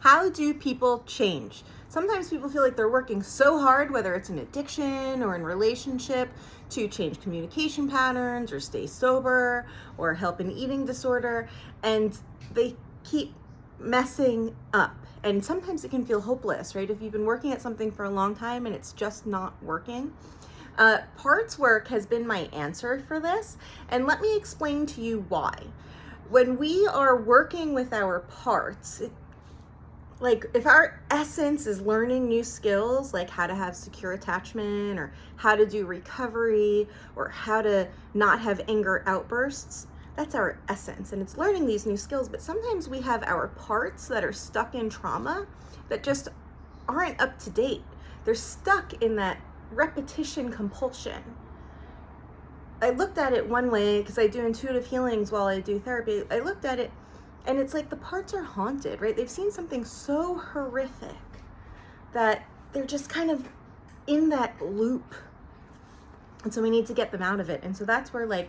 How do people change? Sometimes people feel like they're working so hard, whether it's in addiction or in relationship, to change communication patterns or stay sober or help an eating disorder, and they keep messing up. And sometimes it can feel hopeless, right? If you've been working at something for a long time and it's just not working. Parts work has been my answer for this, and let me explain to you why. When we are working with our parts, like if our essence is learning new skills, like how to have secure attachment or how to do recovery or how to not have anger outbursts, that's our essence, and it's learning these new skills. But sometimes we have our parts that are stuck in trauma that just aren't up to date. They're stuck in that repetition compulsion. I looked at it one way because I do intuitive healings while I do therapy. I looked at it and it's like the parts are haunted, right? They've seen something so horrific that they're just kind of in that loop. And so we need to get them out of it. And so that's where, like,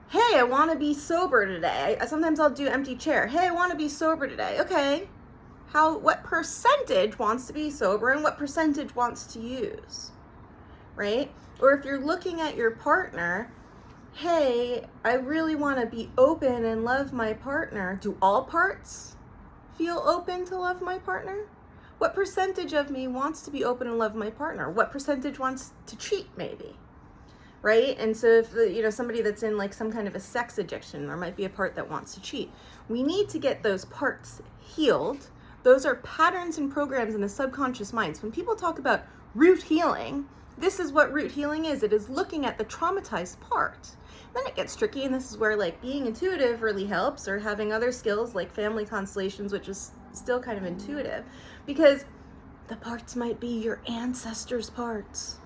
hey, I want to be sober today. Sometimes I'll do empty chair. Hey, I want to be sober today. Okay. What percentage wants to be sober and what percentage wants to use? Right? Or if you're looking at your partner, hey, I really want to be open and love my partner. Do all parts feel open to love my partner? What percentage of me wants to be open and love my partner? What percentage wants to cheat, maybe? Right? And so if somebody that's in like some kind of a sex addiction, there might be a part that wants to cheat. We need to get those parts healed. Those are patterns and programs in the subconscious minds. When people talk about root healing, this is what root healing is. It is looking at the traumatized part. Then it gets tricky, and this is where like being intuitive really helps, or having other skills like family constellations, which is still kind of intuitive, because the parts might be your ancestors' parts.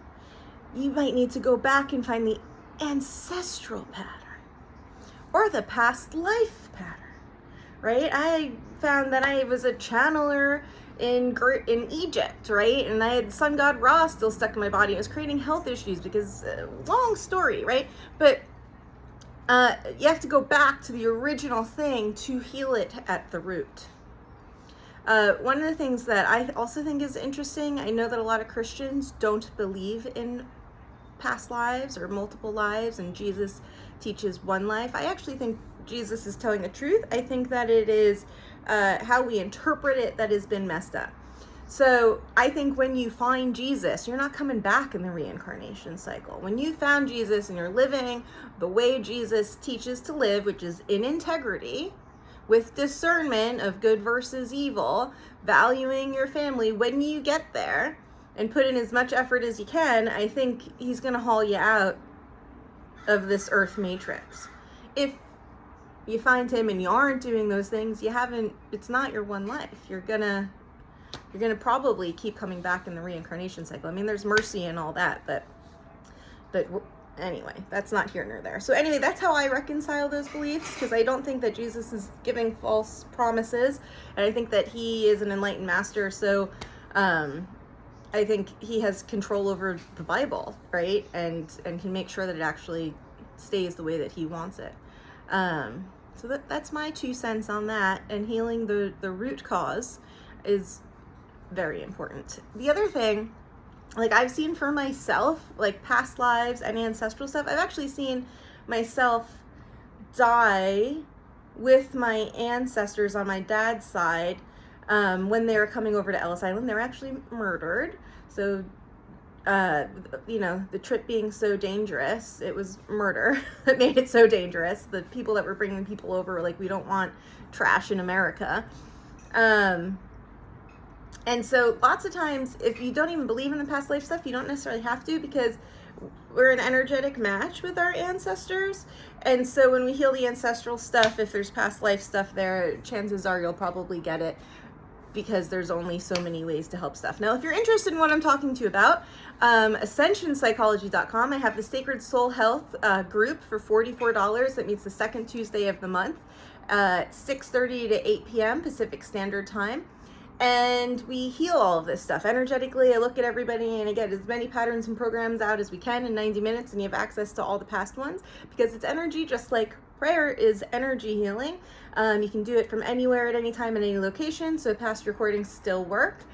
You might need to go back and find the ancestral pattern or the past life pattern, right? I found that I was a channeler in Egypt, right? And I had sun god Ra still stuck in my body. It was creating health issues because, long story, right? But you have to go back to the original thing to heal it at the root. One of the things that I also think is interesting, I know that a lot of Christians don't believe in past lives or multiple lives, and Jesus teaches one life. I actually think Jesus is telling the truth. I think that it is how we interpret it that has been messed up. So I think when you find Jesus, you're not coming back in the reincarnation cycle. When you found Jesus and you're living the way Jesus teaches to live, which is in integrity, with discernment of good versus evil, valuing your family, when you get there and put in as much effort as you can, I think he's going to haul you out of this earth matrix. If you find him and you aren't doing those things, it's not your one life. You're gonna probably keep coming back in the reincarnation cycle. I mean, there's mercy and all that, but anyway, that's not here nor there. So anyway, that's how I reconcile those beliefs, because I don't think that Jesus is giving false promises, and I think that he is an enlightened master. So I think he has control over the Bible, right? And can make sure that it actually stays the way that he wants it. So that's my 2 cents on that. And healing the root cause is very important. The other thing, like I've seen for myself, like past lives and ancestral stuff, I've actually seen myself die with my ancestors on my dad's side. When they were coming over to Ellis Island, they were actually murdered. So, the trip being so dangerous, it was murder that made it so dangerous. The people that were bringing people over were like, we don't want trash in America. And so lots of times, if you don't even believe in the past life stuff, you don't necessarily have to, because we're an energetic match with our ancestors. And so when we heal the ancestral stuff, if there's past life stuff there, chances are you'll probably get it, because there's only so many ways to help stuff. Now, if you're interested in what I'm talking to you about, ascensionpsychology.com, I have the Sacred Soul Health group for $44 that meets the second Tuesday of the month, 6:30 to 8 p.m. Pacific Standard Time. And we heal all of this stuff energetically. I look at everybody and I get as many patterns and programs out as we can in 90 minutes, and you have access to all the past ones, because it's energy just like prayer is energy healing. You can do it from anywhere at any time at any location, so past recordings still work.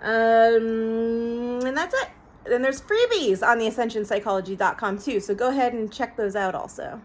And that's it. Then there's freebies on theascensionpsychology.com too, so go ahead and check those out also.